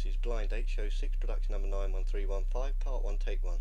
This is Blind Date, Show 6, production number 91315, part 1, take 1.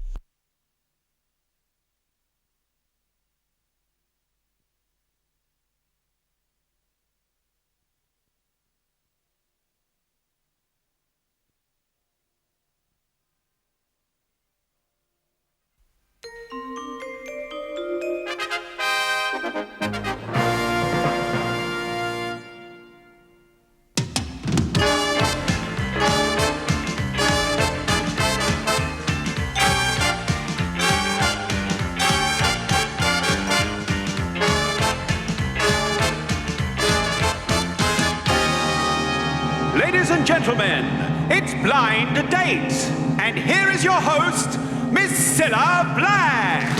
Ladies and gentlemen, it's Blind Dates, and here is your host, Miss Cilla Black.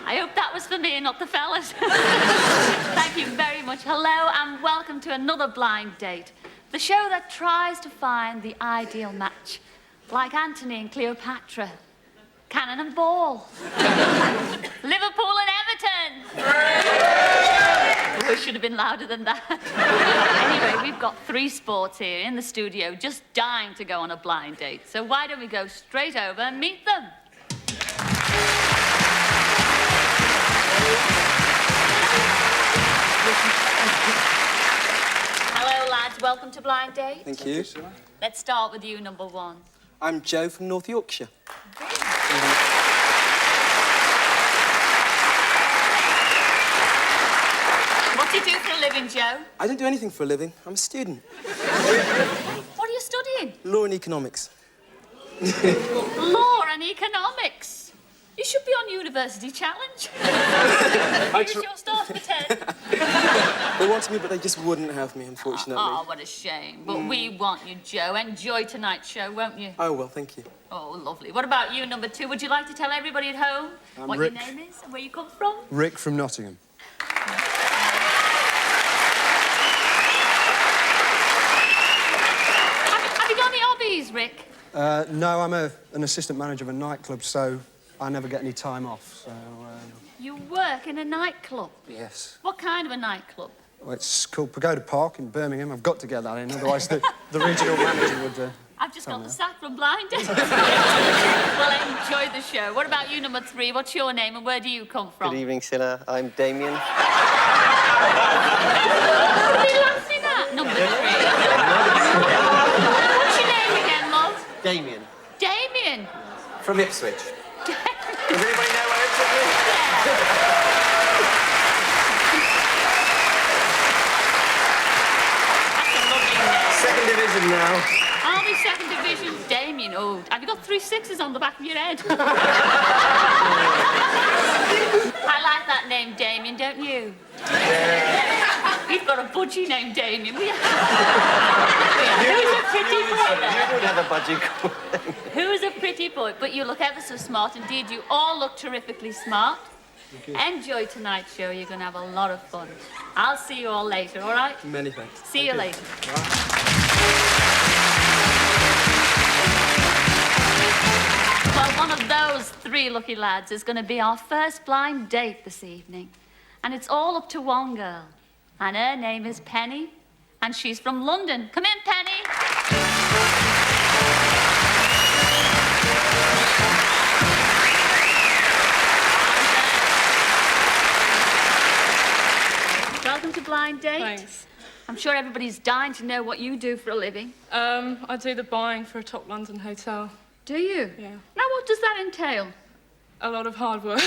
I hope that was for me and not the fellas. Thank you very much. Hello and welcome to another Blind Date, the show that tries to find the ideal match, like Antony and Cleopatra, Cannon and Ball, Liverpool and Everton. Oh, it should have been louder than that. Anyway, we've got 3 sports here in the studio just dying to go on a blind date. So why don't we go straight over and meet them? Hello, lads. Welcome to Blind Date. Thank you. Let's start with you, number 1. I'm Joe from North Yorkshire. What do you do for a living, Joe? I don't do anything for a living. I'm a student. What are you studying? Law and economics. Law and economics. You should be on University Challenge. Here's your start for 10. They wanted me, but they just wouldn't have me, unfortunately. Oh, what a shame. But we want you, Joe. Enjoy tonight's show, won't you? Oh, well, thank you. Oh, lovely. What about you, number 2? Would you like to tell everybody at home what Rick. your name is and where you come from? Rick from Nottingham. Have you got any hobbies, Rick? No, I'm an assistant manager of a nightclub, so I never get any time off, so... You work in a nightclub? Yes. What kind of a nightclub? Well, it's called Pagoda Park in Birmingham. I've got to get that in, otherwise the regional manager would... I've just got the sack from Blind Date. Well, enjoy the show. What about you, number 3? What's your name and where do you come from? Good evening, Cilla. I'm Damien. What are you laughing at, number 3? What's your name again, love? Damien. Damien. From Ipswich. Does anybody know where Ipswich is? That's a lovely name. Second division now. I'll be 2nd division. Damien, oh, have you got 3 6s on the back of your head? I like that name, Damien, don't you? Yeah. We've got a budgie named Damien. Who's a pretty boy? You would have a budgie call. Who's a pretty boy? But you look ever so smart. Indeed, you all look terrifically smart. Enjoy tonight's show. You're going to have a lot of fun. I'll see you all later, all right? Many thanks. See you later. Well, one of those 3 lucky lads is going to be our first blind date this evening. And it's all up to one girl. And her name is Penny. And she's from London. Come in, Penny. Welcome to Blind Date. Thanks. I'm sure everybody's dying to know what you do for a living. I do the buying for a top London hotel. Do you? Yeah. Now, what does that entail? A lot of hard work. Do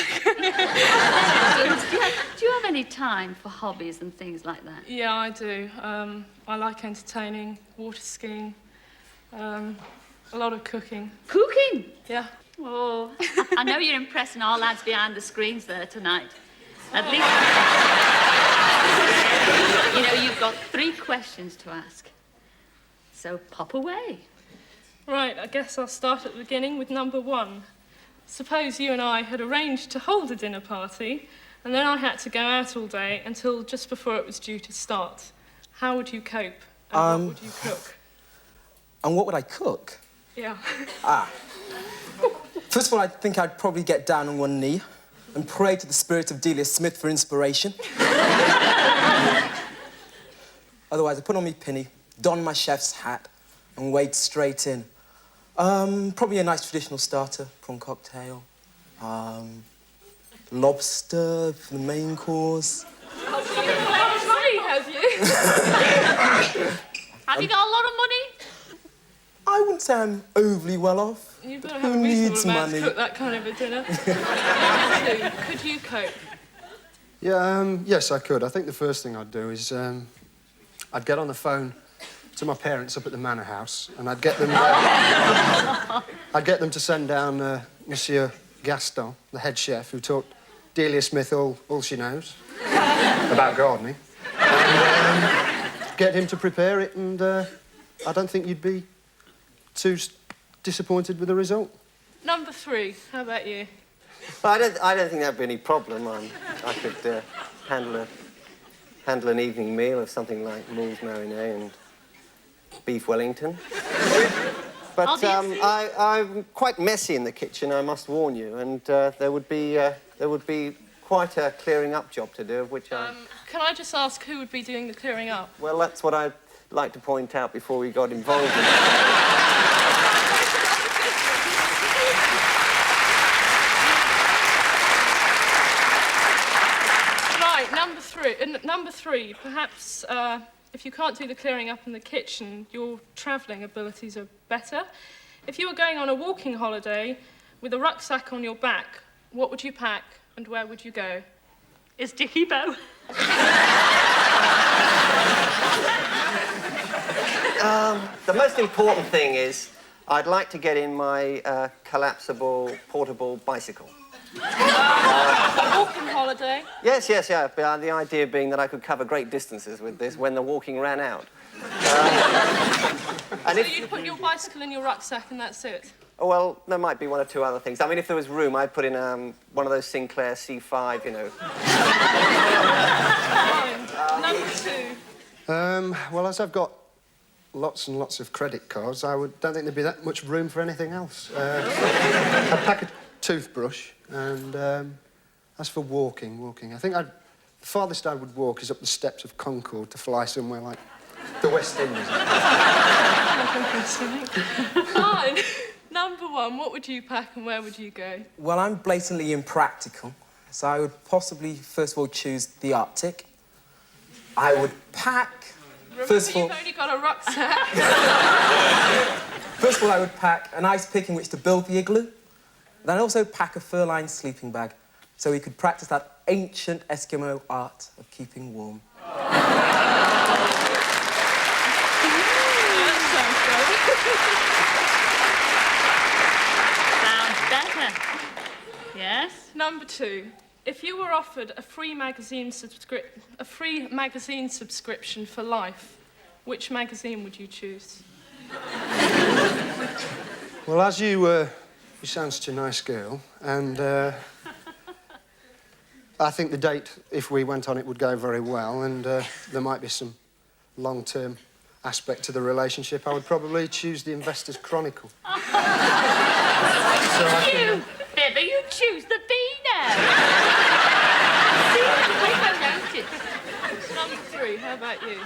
you have any time for hobbies and things like that? Yeah, I do. I like entertaining, water skiing, a lot of cooking. Cooking? Yeah. Oh, I know you're impressing our lads behind the screens there tonight. At least... You know, you've got 3 questions to ask. So pop away. Right, I guess I'll start at the beginning with number 1. Suppose you and I had arranged to hold a dinner party, and then I had to go out all day until just before it was due to start. How would you cope? And what would you cook? And what would I cook? Yeah. First of all, I think I'd probably get down on one knee and pray to the spirit of Delia Smith for inspiration. Otherwise, I'd put on my pinny, don my chef's hat, and wade straight in. Probably a nice traditional starter, prawn cocktail, lobster for the main course. A lot of money, have you? Have you got a lot of money? I wouldn't say I'm overly well off. You've got to Who have a reasonable needs amount money? to cook that kind of a dinner. Could you cope? Yeah, yes, I could. I think the first thing I'd do is I'd get on the phone to my parents up at the manor house, and I'd get them. I'd get them to send down Monsieur Gaston, the head chef, who taught Delia Smith all she knows about gardening, and get him to prepare it. And I don't think you'd be too disappointed with the result. Number 3, how about you? Well, I don't think that'd be any problem. I could handle an evening meal of something like moules marinée and beef Wellington. But I'm quite messy in the kitchen, I must warn you, and there would be quite a clearing up job to do, of which Can I just ask who would be doing the clearing up? Well, that's what I'd like to point out before we got involved in it. Number three, perhaps if you can't do the clearing up in the kitchen, your travelling abilities are better. If you were going on a walking holiday with a rucksack on your back, what would you pack and where would you go? Is Dickie Bow? The most important thing is I'd like to get in my collapsible portable bicycle. A walking holiday? Yes, yeah. The idea being that I could cover great distances with this when the walking ran out. So you'd put your bicycle in your rucksack and that's it? Oh, well, there might be one or two other things. I mean, if there was room, I'd put in one of those Sinclair C5, you know. Number 2. Well, as I've got lots and lots of credit cards, don't think there'd be that much room for anything else. I'd pack a toothbrush, and as for walking, I think the farthest I would walk is up the steps of Concorde to fly somewhere like the West Indies. Fine. Number 1, what would you pack and where would you go? Well, I'm blatantly impractical, so I would possibly, first of all, choose the Arctic. I would pack... Remember, you've only got a rucksack. First of all, I would pack an ice pick in which to build the igloo. Then I'd also pack a fur-lined sleeping bag so we could practice that ancient Eskimo art of keeping warm. Sounds better. Yes? Number 2. If you were offered a free magazine subscription for life, which magazine would you choose? Well, as you sound such a nice girl, and I think the date, if we went on it, would go very well, and there might be some long-term aspect to the relationship. I would probably choose the Investor's Chronicle. Billy, you choose the Beano. Number 3, how about you?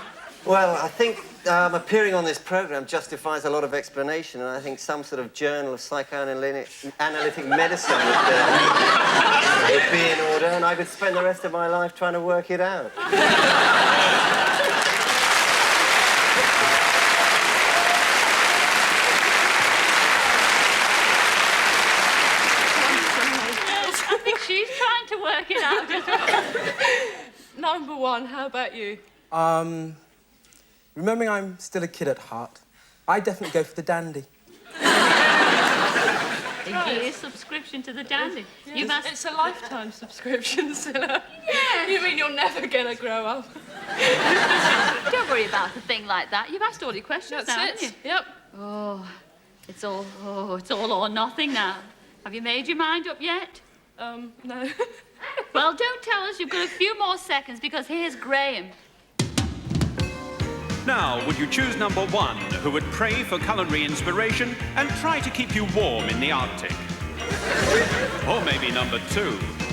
Well, I think appearing on this programme justifies a lot of explanation, and I think some sort of journal of psychoanalytic medicine would be in order, and I could spend the rest of my life trying to work it out. I think she's trying to work it out as well. Number 1, how about you? Remembering I'm still a kid at heart, I definitely go for the dandy. A year's subscription to the dandy. You must... It's a lifetime subscription, Cilla. Yeah. You mean you're never going to grow up? Don't worry about a thing like that. You've asked all your questions now, That's haven't it. you? Yep. It's all or nothing now. Have you made your mind up yet? No. Well, don't tell us. You've got a few more seconds because here's Graham. Now, would you choose number 1, who would pray for culinary inspiration and try to keep you warm in the Arctic? Or maybe number 2,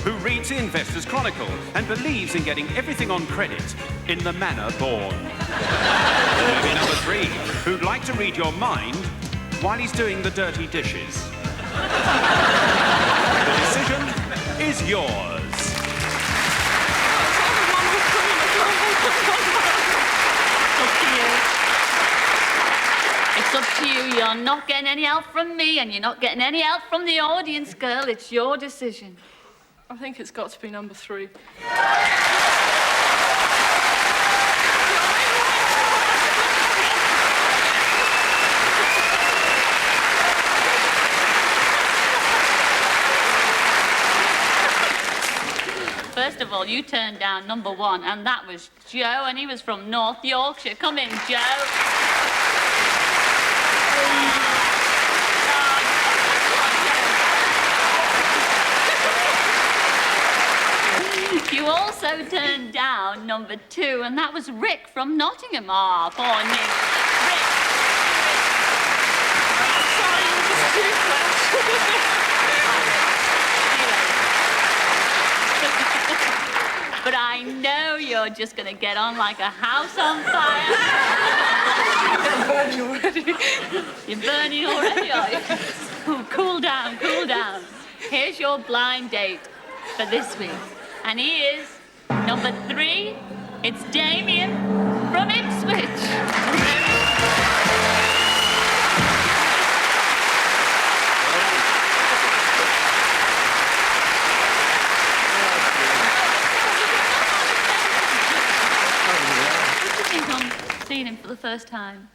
who reads the Investor's Chronicle and believes in getting everything on credit in the manner born? Or maybe number 3, who'd like to read your mind while he's doing the dirty dishes? The decision is yours. It's up to you. You're not getting any help from me, and you're not getting any help from the audience, girl. It's your decision. I think it's got to be number 3. First of all, you turned down number 1, and that was Joe, and he was from North Yorkshire. Come in, Joe. You also turned down number 2, and that was Rick from Nottingham. Ah, poor Nick. Rick. But I know you're just going to get on like a house on fire. I'm burning already. You're burning already, are you? Oh, cool down, cool down. Here's your blind date for this week. And he is number 3. It's Damien from Ipswich. What do you think on seeing him for the first time?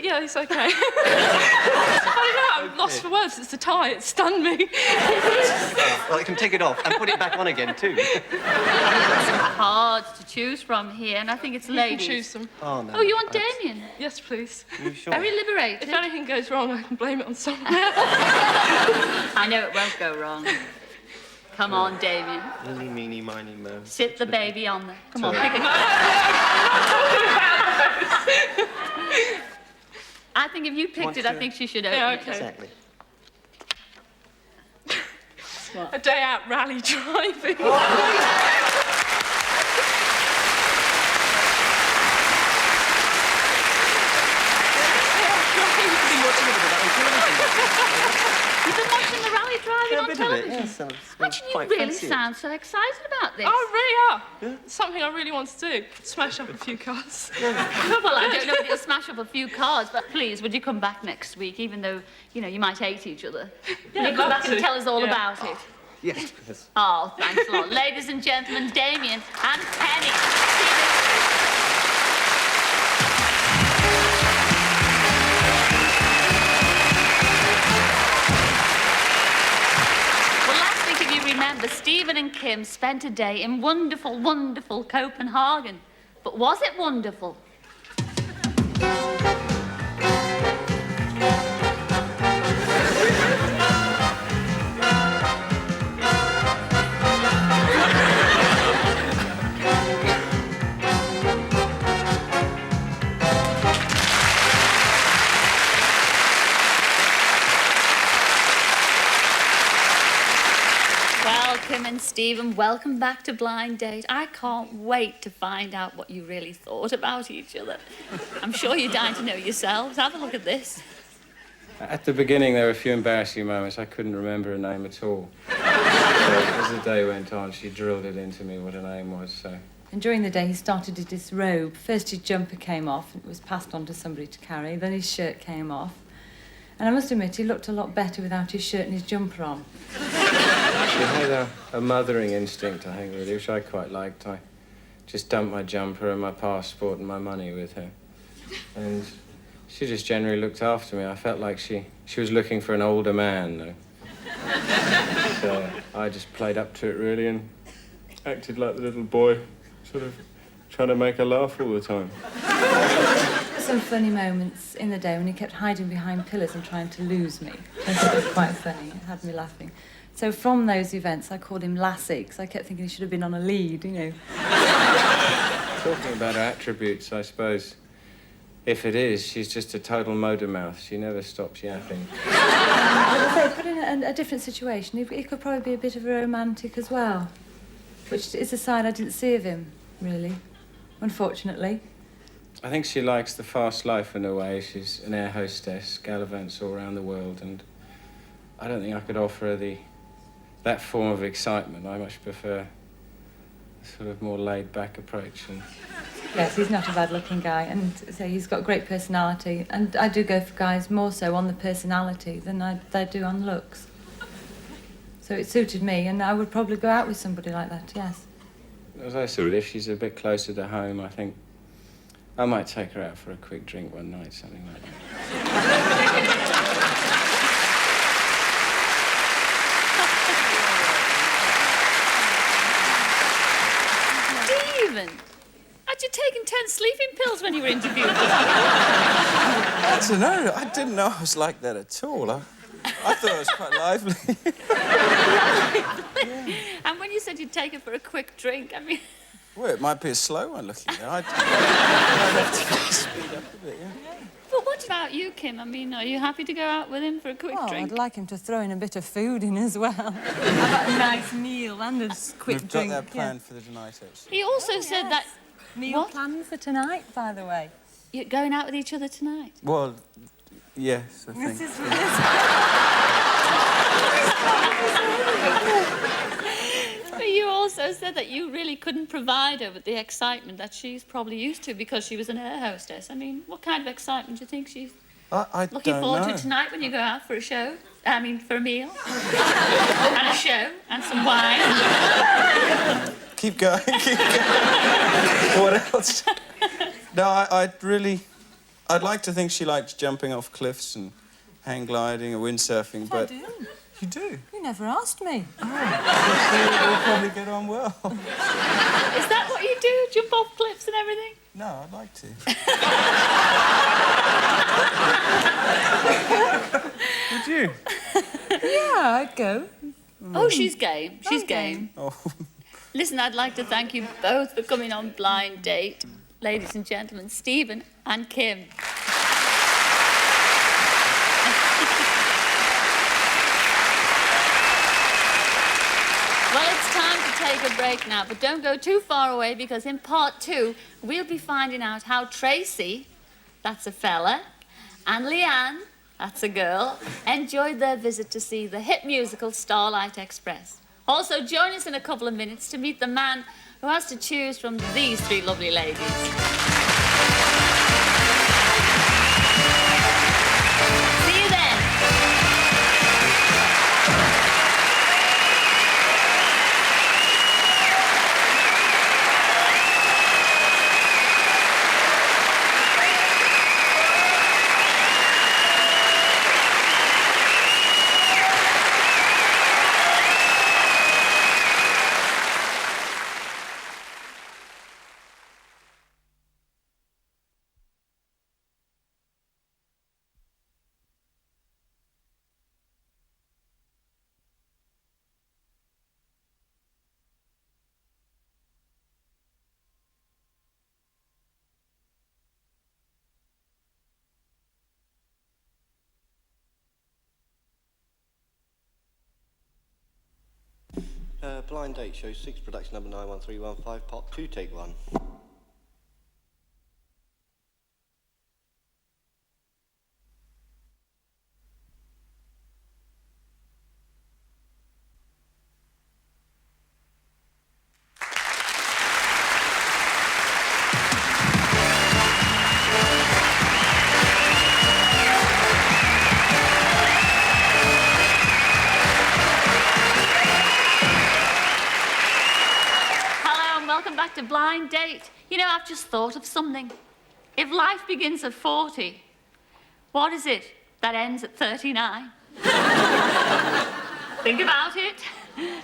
Yeah, he's okay. I don't know, I'm lost for words. It's a tie. It stunned me. Well, you can take it off and put it back on again, too. Hard to choose from here, and I think it's You ladies. can choose them. Oh, no. Oh, you want Damien? Yes, please. You sure? Very liberated. If anything goes wrong, I can blame it on someone else. I know it won't go wrong. Come on, Damien. Eeny, meeny, miny, mo. Sit the baby on there. Come on, pick it. I think if you picked it, I think she should open Yeah, it. okay. Exactly. A day out rally driving. You've been watching the rally driving on bit of it, television. yes. Imagine you quite really fancy it. sound so excited about this. Oh, really are. It's something I really want to do. Smash up a few cars. Well, I don't know if you'll smash up a few cars, but please, would you come back next week, even though, you know, you might hate each other? Yeah, Will you come love back and to. tell us all Yeah. about it? Yes. Yes. Oh, thanks a lot. Ladies and gentlemen, Damien and Penny. Well, last week, if you remember, Stephen and Kim spent a day in wonderful, wonderful Copenhagen. But was it wonderful? Kim and Stephen, welcome back to Blind Date. I can't wait to find out what you really thought about each other. I'm sure you're dying to know yourselves. Have a look at this. At the beginning, there were a few embarrassing moments. I couldn't remember a name at all. So, as the day went on, she drilled it into me what a name was, so... And during the day, he started to disrobe. First, his jumper came off, and it was passed on to somebody to carry. Then his shirt came off. And I must admit, he looked a lot better without his shirt and his jumper on. She had a mothering instinct, I think, really, which I quite liked. I just dumped my jumper and my passport and my money with her. And she just generally looked after me. I felt like she was looking for an older man, though. So I just played up to it, really, and acted like the little boy, sort of trying to make her laugh all the time. some funny moments in the day when he kept hiding behind pillars and trying to lose me. I thought it was quite funny. It had me laughing. So from those events, I called him Lassie, because I kept thinking he should have been on a lead, you know. Talking about her attributes, I suppose, if it is, she's just a total motor mouth. She never stops yapping. But I say, put in a different situation, he could probably be a bit of a romantic as well, which is a side I didn't see of him, really, unfortunately. I think she likes the fast life in a way. She's an air hostess, gallivants all around the world, and I don't think I could offer her that form of excitement. I much prefer a sort of more laid-back approach. And Yes, he's not a bad-looking guy, and so he's got great personality, and I do go for guys more so on the personality than I do on looks. So it suited me, and I would probably go out with somebody like that, yes. as I said, if she's a bit closer to home, I think I might take her out for a quick drink one night, something like that. Had you taken 10 sleeping pills when you were interviewed? I don't know. I didn't know I was like that at all. I thought I was quite lively. Yeah. And when you said you'd take it for a quick drink, I mean... Well, it might be a slow one looking at. I'd have to speed up a bit, yeah. But what about you, Kim? I mean, are you happy to go out with him for a quick drink? I'd like him to throw in a bit of food in as well. About a nice meal and a quick We've drink. got that planned for the tonight, actually. He also said that... Meal plans for tonight, by the way. You're going out with each other tonight? Well, yes, I think. But you also said that you really couldn't provide her with the excitement that she's probably used to because she was an air hostess. I mean, what kind of excitement do you think she's looking forward to tonight when you go out for a show? I mean, for a meal? And a show, and some wine. Keep going, keep going. What else? No, I'd like to think she likes jumping off cliffs and hang gliding and windsurfing, but... I do. You do? You never asked me. Oh. We'll probably get on well. Is that what you do? Jump off cliffs and everything? No, I'd like to. Would you? Yeah, I'd go. Oh, she's game. She's game. Oh. Listen, I'd like to thank you both for coming on Blind Date. Ladies and gentlemen, Stephen and Kim. Well, it's time to take a break now, but don't go too far away because in part 2, we'll be finding out how Tracy, that's a fella, and Leanne, that's a girl, enjoyed their visit to see the hit musical Starlight Express. Also, join us in a couple of minutes to meet the man who has to choose from these 3 lovely ladies. See you then. Blind Date, show 6, production number 91315, part 2, take 1. Blind Date. You know, I've just thought of something. If life begins at 40, what is it that ends at 39? Think about it.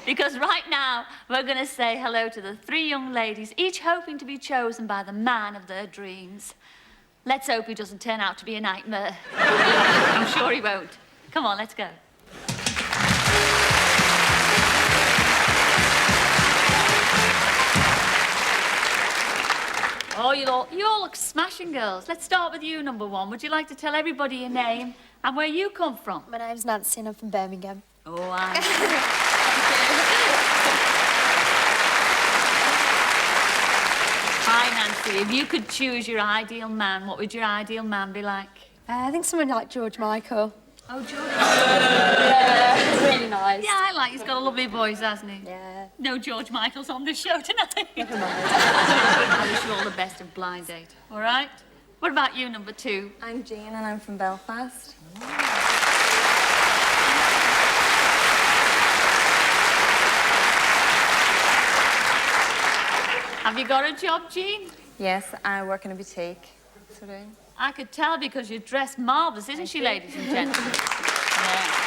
Because right now, we're going to say hello to the 3 young ladies, each hoping to be chosen by the man of their dreams. Let's hope he doesn't turn out to be a nightmare. I'm sure he won't. Come on, let's go. Oh, you all look smashing, girls. Let's start with you, number one. Would you like to tell everybody your name and where you come from? My name's Nancy and I'm from Birmingham. Oh, I... Hi, Nancy. If you could choose your ideal man, what would your ideal man be like? I think someone like George Michael. Oh, George. Yeah, he's really nice. Yeah, I like. He's got a lovely voice, hasn't he? Yeah. No George Michael's on the show tonight. Never mind. I wish you all the best of Blind Date. All right? What about you, number two? I'm Jean and I'm from Belfast. Have you got a job, Jean? Yes, I work in a boutique. So I could tell because you're dressed marvellous, isn't she, ladies and gentlemen? Yeah.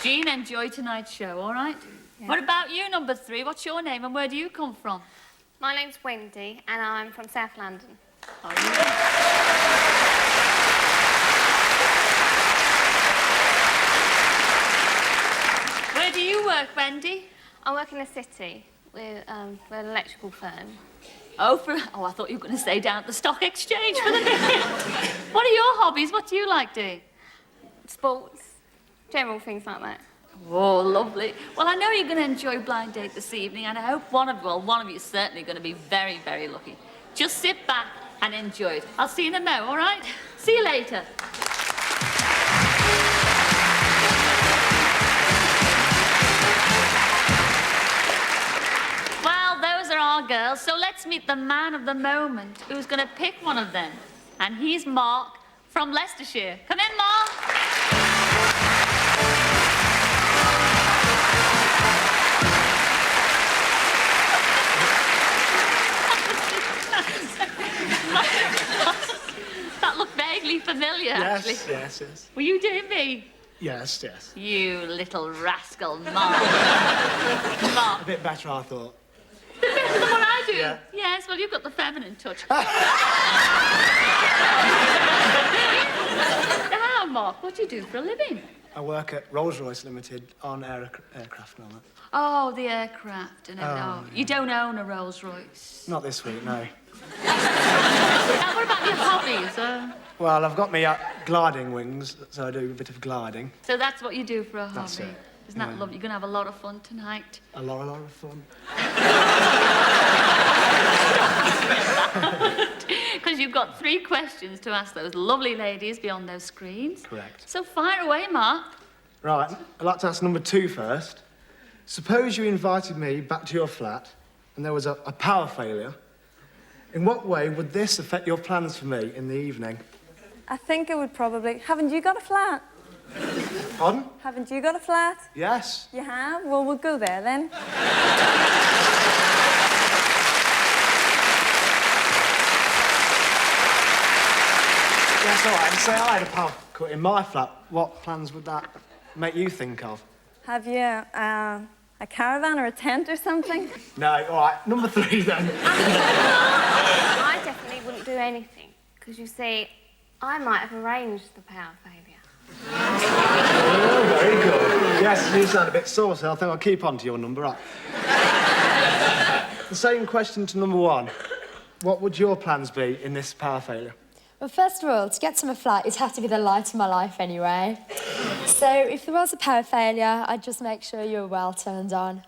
Jean, enjoy tonight's show, all right? Yeah. What about you, number three? What's your name and where do you come from? My name's Wendy and I'm from South London. Oh, where do you work, Wendy? I work in the city. We're an electrical firm. Oh, I thought you were going to say down at the stock exchange for the minute. What are your hobbies? What do you like doing? Sports, general things like that. Oh, lovely. Well, I know you're going to enjoy Blind Date this evening, and I hope one of you is certainly going to be very, very lucky. Just sit back and enjoy it. I'll see you in a mo, all right? See you later. Our girls, so let's meet the man of the moment who's going to pick one of them. And he's Mark from Leicestershire. Come in, Mark. That looked vaguely familiar, actually. Yes. Were you doing me? Yes. You little rascal, Mark. Mark. A bit better, I thought. Better than what I do? Yeah. Yes, well, you've got the feminine touch. Now, Mark, what do you do for a living? I work at Rolls-Royce Limited on aircraft and all that. Oh, the aircraft and everything. Oh, you don't own a Rolls-Royce? Not this week, no. Now, what about your hobbies? Well, I've got my gliding wings, so I do a bit of gliding. So that's what you do for a hobby? That's it. Isn't that lovely? You're going to have a lot of fun tonight. A lot of fun. Because you've got 3 questions to ask those lovely ladies beyond those screens. Correct. So fire away, Mark. Right, I'd like to ask number 2 first. Suppose you invited me back to your flat and there was a power failure. In what way would this affect your plans for me in the evening? I think it would probably... Haven't you got a flat? Pardon? Haven't you got a flat? Yes. You have? Well, we'll go there then. Yes, all right. And say I had a power cut in my flat. What plans would that make you think of? Have you a caravan or a tent or something? No, all right. Number 3 then. I definitely wouldn't do anything because you see, I might have arranged the power failure. Oh, very good. Yes, you sound a bit saucy. I think I'll keep on to your number. Right. The same question to number 1. What would your plans be in this power failure? Well, first of all, to get to my flat, it'd have to be the light of my life anyway. So if there was a power failure, I'd just make sure you were well turned on.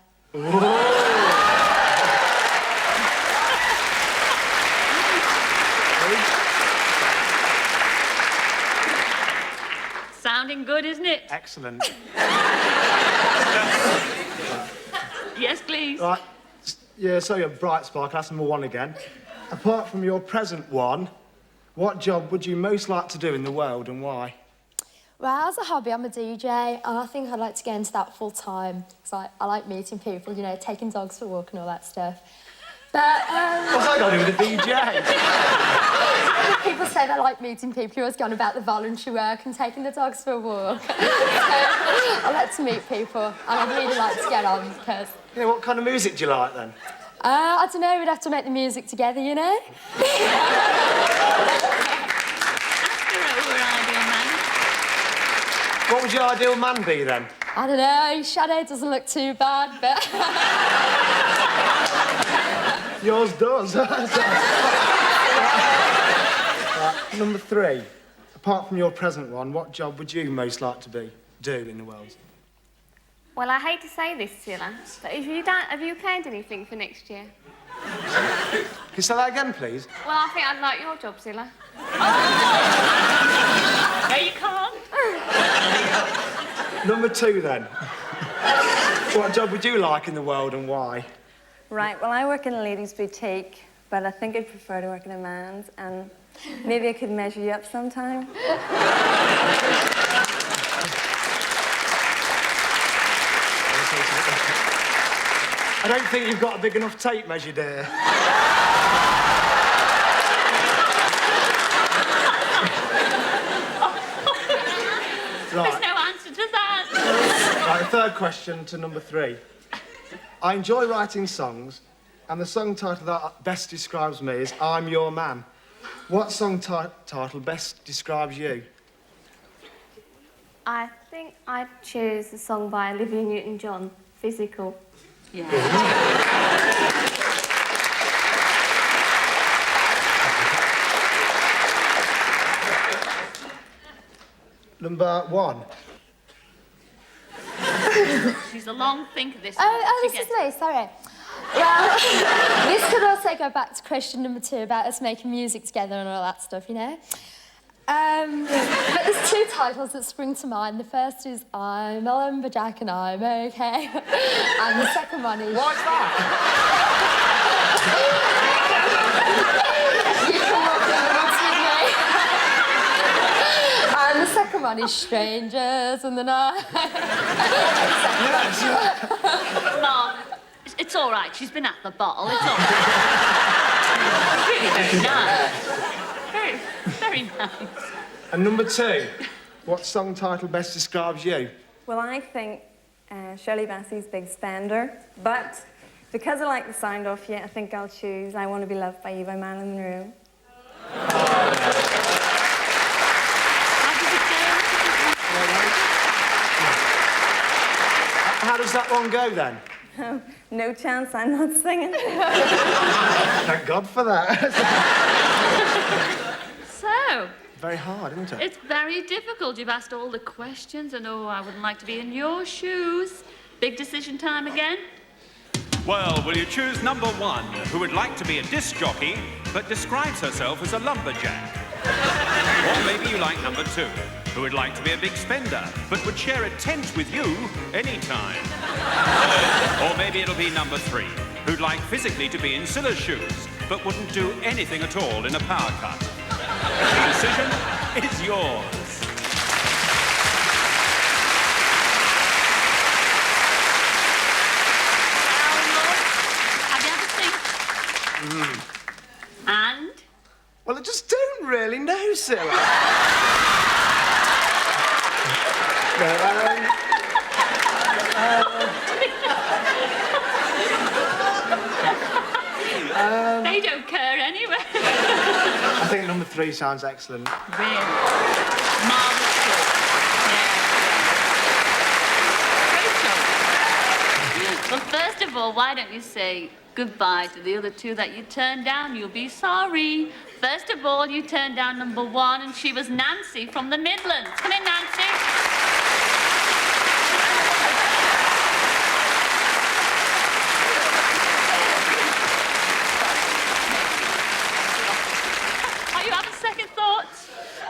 Sounding good, isn't it? Excellent. Yes, please. Right. Yeah, so you're bright spark. That's number 1 again. Apart from your present one, what job would you most like to do in the world and why? Well, as a hobby, I'm a DJ, and I think I'd like to get into that full time. Because I like meeting people, you know, taking dogs for a walk and all that stuff. But, What's that got to do with a DJ? people say they like meeting people. You're always going about the voluntary work and taking the dogs for a walk. So, I like to meet people, and I'd really like to get on, because... Yeah, what kind of music do you like, then? I don't know, we'd have to make the music together, you know? What would your ideal man be, then? I don't know, his shadow doesn't look too bad, but... Yours does. Number 3. Apart from your present one, what job would you most like to do in the world? Well, I hate to say this, Cilla, but have you planned anything for next year? Can you say that again, please? Well, I think I'd like your job, Cilla. No, you can't. Number 2, then. What job would you like in the world and why? Right, well, I work in a ladies' boutique, but I think I'd prefer to work in a man's, and maybe I could measure you up sometime. I don't think you've got a big enough tape measure, dear. There's no answer to that. Right, the third question to number 3. I enjoy writing songs, and the song title that best describes me is I'm Your Man. What song title best describes you? I think I'd choose a song by Olivia Newton-John, Physical. Yeah. Number 1. She's a long thinker, this This is me, sorry. Well, this could also go back to question number 2 about us making music together and all that stuff, you know? But there's 2 titles that spring to mind. The first is I'm a lumberjack and I'm okay. And the second one is... What's that? You can walk in the woods with me. And the second one is Strangers in the Night. Mark, it's all right. She's been at the bottle. It's all right. Really very nice. Very, very nice. And number 2. What song title best describes you? Well, I think Shirley Bassey's Big Spender, but because I like the sound of you, I think I'll choose I Want to Be Loved by You by Marilyn Monroe. How does that one go, then? No chance, I'm not singing. Thank God for that. So... Very hard, isn't it? It's very difficult. You've asked all the questions, and I wouldn't like to be in your shoes. Big decision time again? Well, will you choose number 1, who would like to be a disc jockey, but describes herself as a lumberjack? Or maybe you like number 2, who would like to be a big spender, but would share a tent with you anytime? Or maybe it'll be number 3, who'd like physically to be in Cilla's shoes, but wouldn't do anything at all in a power cut. The decision is yours. Have you ever think? And? Well, I just don't really know, Cilla. They don't care anyway. I think number 3 sounds excellent. Really? Marvellous choice. Yeah. Great choice. Well, first of all, why don't you say goodbye to the other 2 that you turned down? You'll be sorry. First of all, you turned down number 1, and she was Nancy from the Midlands. Come in, Nancy.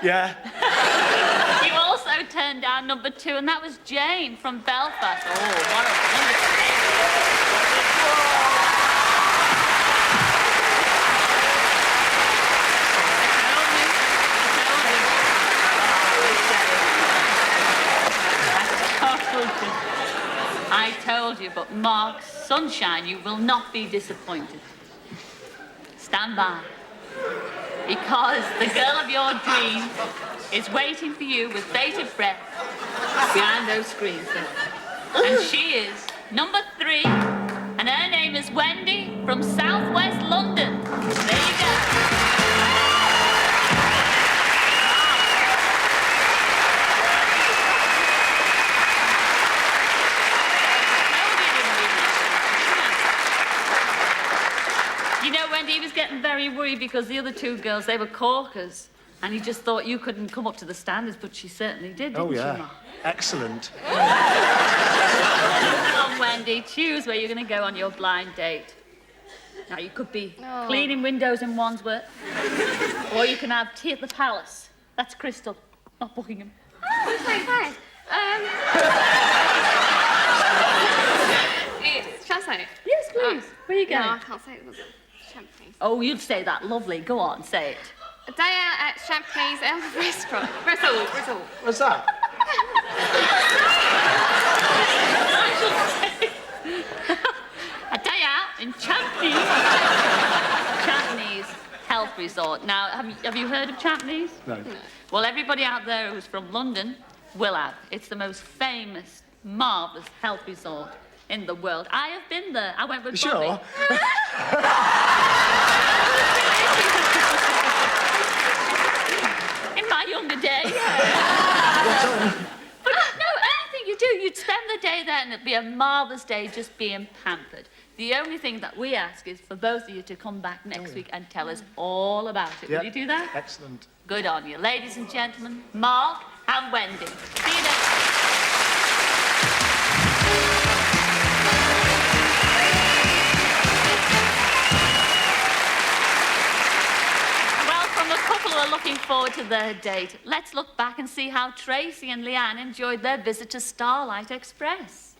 Yeah. You also turned down number 2, and that was Jane from Belfast. Oh, what a wonderful name. I told you, but Mark Sunshine, you will not be disappointed. Stand by. Because the girl of your dreams is waiting for you with bated breath behind those screens. And she is number 3, and her name is Wendy from southwest London. There you go. You know, Wendy, he was getting very worried because the other two girls, they were corkers. And he just thought you couldn't come up to the standards, but she certainly did, didn't she, Mark? Excellent. Come on, Wendy, choose where you're going to go on your blind date. Now, you could be cleaning windows in Wandsworth, or you can have tea at the Palace. That's Crystal, not Buckingham. Oh, okay, fine. Shall I say it? Yes, please. Where are you going? No, I can't say it. Champneys. Oh, you'd say that. Lovely. Go on, say it. A day out at Champneys restaurant. Brittle. What's that? A day out in Champneys. Champneys Health Resort. Now, have you heard of Champneys? No. Well, everybody out there who's from London will have. It's the most famous, marvellous health resort in the world. I have been there. I went with Bobby. Sure? In my younger days. But no, anything you do, you'd spend the day there and it'd be a marvellous day just being pampered. The only thing that we ask is for both of you to come back next week and tell us all about it. Yep. Will you do that? Excellent. Good on you. Ladies and gentlemen, Mark and Wendy. See you next week. A couple are looking forward to their date. Let's look back and see how Tracy and Leanne enjoyed their visit to Starlight Express.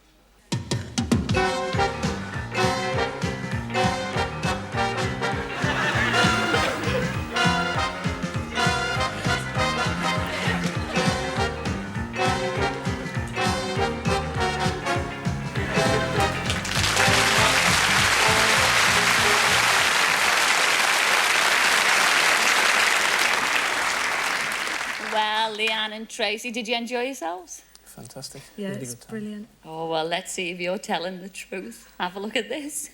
Well, Leanne and Tracy, did you enjoy yourselves? Fantastic. Yeah, Really it's good time. brilliant. Oh, well, let's see if you're telling the truth. Have a look at this.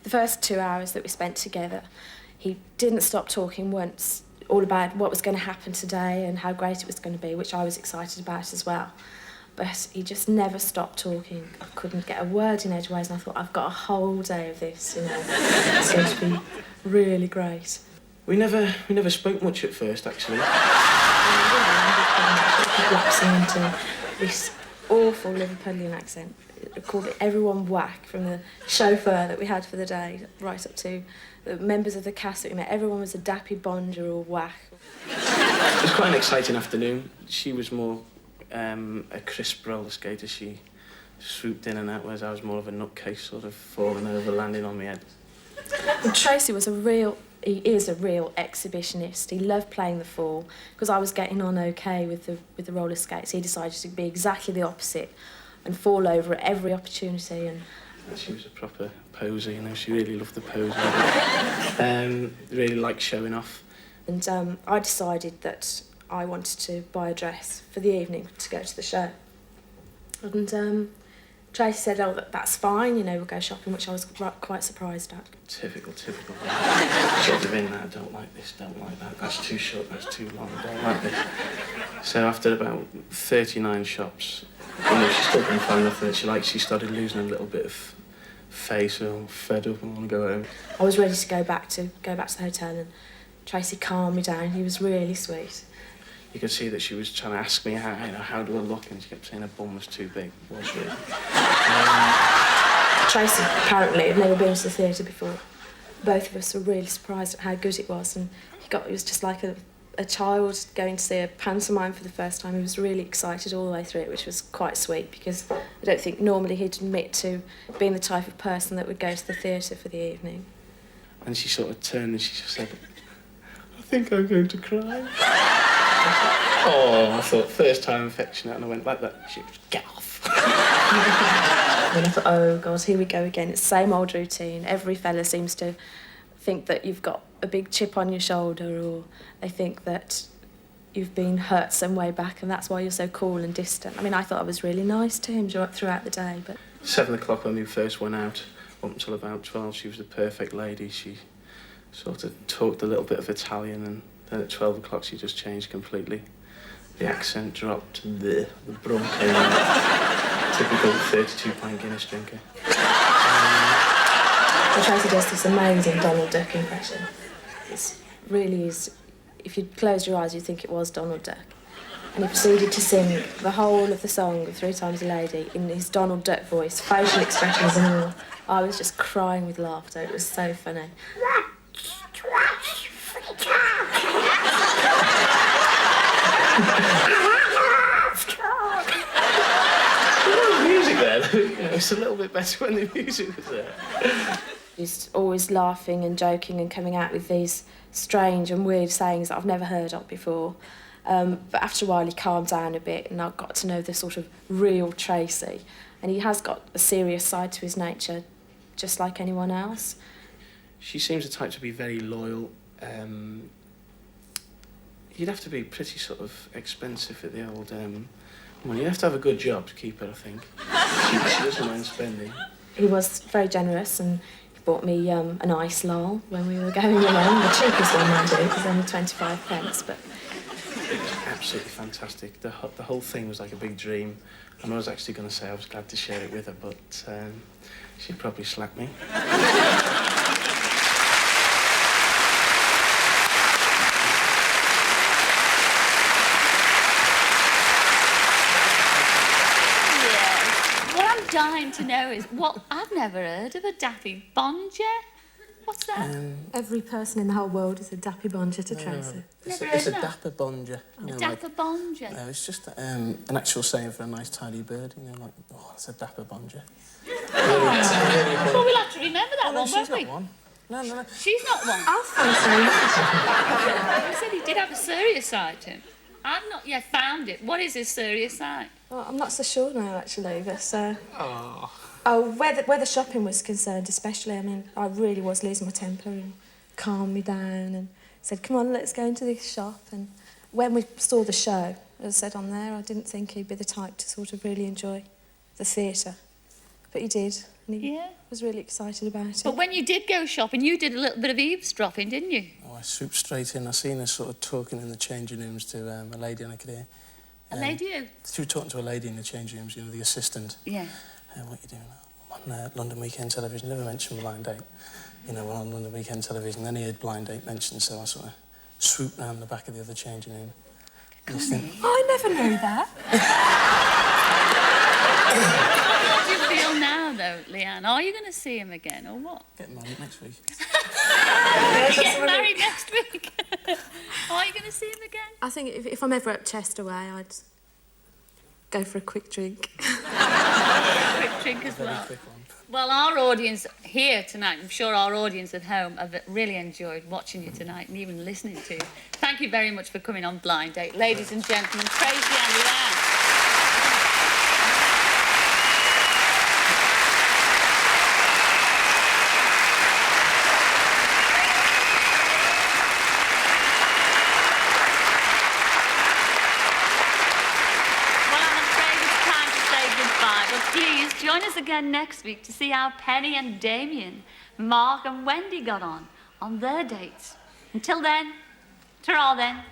The first 2 hours that we spent together, he didn't stop talking once, all about what was going to happen today and how great it was going to be, which I was excited about as well. But he just never stopped talking. I couldn't get a word in edgeways, and I thought, I've got a whole day of this, you know. It's going to be really great. We never spoke much at first, actually. Lapsing into this awful Liverpudlian accent. It called everyone whack, from the chauffeur that we had for the day right up to the members of the cast that we met. Everyone was a dappy bonger or whack. It was quite an exciting afternoon. She was more a crisp roller skater. She swooped in and out, whereas I was more of a nutcase, sort of falling over, landing on my head. And Tracy was he is a real exhibitionist. He loved playing the fool. Because I was getting on okay with the roller skates, he decided to be exactly the opposite and fall over at every opportunity. And she was a proper poser, you know. She really loved the posing. Really liked showing off. And I decided that I wanted to buy a dress for the evening to go to the show. And Tracy said, oh, that's fine, you know, we'll go shopping, which I was quite surprised at. Typical. Sort of in that, don't like this, don't like that, that's too short, that's too long, don't like this. So after about 39 shops, you know, she's still couldn't find nothing that she liked. She started losing a little bit of face, or fed up and want to go home. I was ready to go back to the hotel, and Tracy calmed me down. He was really sweet. You could see that she was trying to ask me how do I look, and she kept saying her bum was too big. Was really. Tracy apparently had never been to the theatre before. Both of us were really surprised at how good it was, and he was just like a child going to see a pantomime for the first time. He was really excited all the way through it, which was quite sweet, because I don't think normally he'd admit to being the type of person that would go to the theatre for the evening. And she sort of turned and she just said, I think I'm going to cry. Oh, I thought, first time affectionate, and I went like that. She was, get off. And I thought, oh God, here we go again. It's the same old routine. Every fella seems to think that you've got a big chip on your shoulder, or they think that you've been hurt some way back, and that's why you're so cool and distant. I mean, I thought I was really nice to him throughout the day, but... 7 o'clock when we first went out, up until about 12, she was the perfect lady. She sort of talked a little bit of Italian, and then at 12 o'clock she just changed completely. The accent dropped, the brum came out. Typical 32-pint Guinness drinker. Tracy does this amazing Donald Duck impression. It really is, if you closed your eyes, you'd think it was Donald Duck. And he proceeded to sing the whole of the song, 3 Times a Lady, in his Donald Duck voice, facial expressions and all. I was just crying with laughter. It was so funny. Music there, it's a little bit better when the music was there. He's always laughing and joking and coming out with these strange and weird sayings that I've never heard of before. But after a while he calmed down a bit and I got to know the sort of real Tracy. And he has got a serious side to his nature, just like anyone else. She seems the type to be very loyal. You'd have to be pretty sort of expensive at the old... well, you'd have to have a good job to keep her, I think. She doesn't mind spending. He was very generous and he bought me an ice lol when we were going along. The cheapest one, mind you, it was only 25 pence, but... It was absolutely fantastic. The whole thing was like a big dream. And I was actually going to say I was glad to share it with her, but she'd probably slap me. Dying to know is what I've never heard of a dappy bonja. What's that? Every person in the whole world is a dappy bonja to Tracy. It's a dapper bonja. A dapper bonja. No, it's just an actual saying for a nice tidy bird. You know, like, oh, it's a dapper bonja. Well, we'll have to remember that one, won't we? One. No. She's not one. I'll find something. He said he did have a serious side to him. I've not yet found it. What is his serious side? Well, I'm not so sure now, actually, but... where the shopping was concerned, especially, I mean, I really was losing my temper and calmed me down and said, come on, let's go into this shop. And when we saw the show, as I said on there, I didn't think he'd be the type to sort of really enjoy the theatre. But he did, and he was really excited about it. But when you did go shopping, you did a little bit of eavesdropping, didn't you? Oh, I swooped straight in. I seen her sort of talking in the changing rooms to a lady, and I could hear... A lady who? She was talking to a lady in the changing rooms, you know, the assistant. Yeah. What you doing? On London Weekend Television, never mentioned Blind Date. You know, we're on London Weekend Television, then he heard Blind Date mentioned, so I sort of swooped round the back of the other changing room. I never knew that. How do you feel now, though, Leanne? Are you going to see him again, or what? Getting married next week. Getting married next week? Are you going to see him again? I think if I'm ever at Chester Way, I'd go for a quick drink. Quick drink as well. Well, our audience here tonight, I'm sure our audience at home have really enjoyed watching you tonight and even listening to you. Thank you very much for coming on Blind Date. Ladies and gentlemen, Tracy and Leanne. Please join us again next week to see how Penny and Damien, Mark and Wendy got on their dates. Until then, ta-ra then.